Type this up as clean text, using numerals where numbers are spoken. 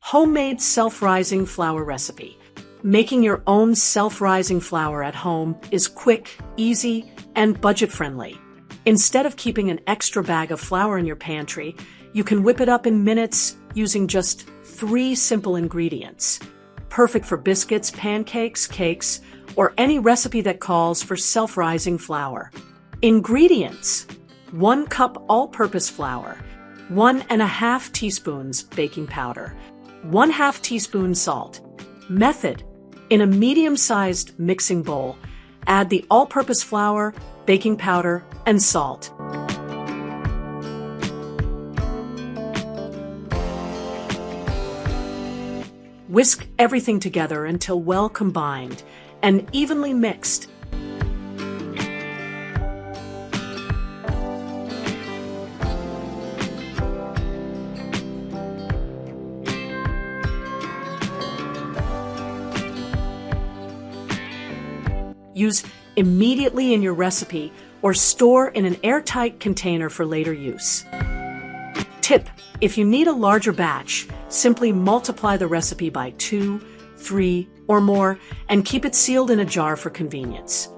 Homemade self-rising flour recipe. Making your own self-rising flour at home is quick, easy, and budget-friendly. Instead of keeping an extra bag of flour in your pantry, you can whip it up in minutes using just 3 simple ingredients. Perfect for biscuits, pancakes, cakes, or any recipe that calls for self-rising flour. Ingredients: 1 cup all-purpose flour, 1½ teaspoons baking powder, 1/2 teaspoon salt. Method: in a medium-sized mixing bowl, add the all-purpose flour, baking powder, and salt. Whisk everything together until well combined and evenly mixed. Use immediately in your recipe or store in an airtight container for later use. Tip: if you need a larger batch, simply multiply the recipe by 2, 3, or more and keep it sealed in a jar for convenience.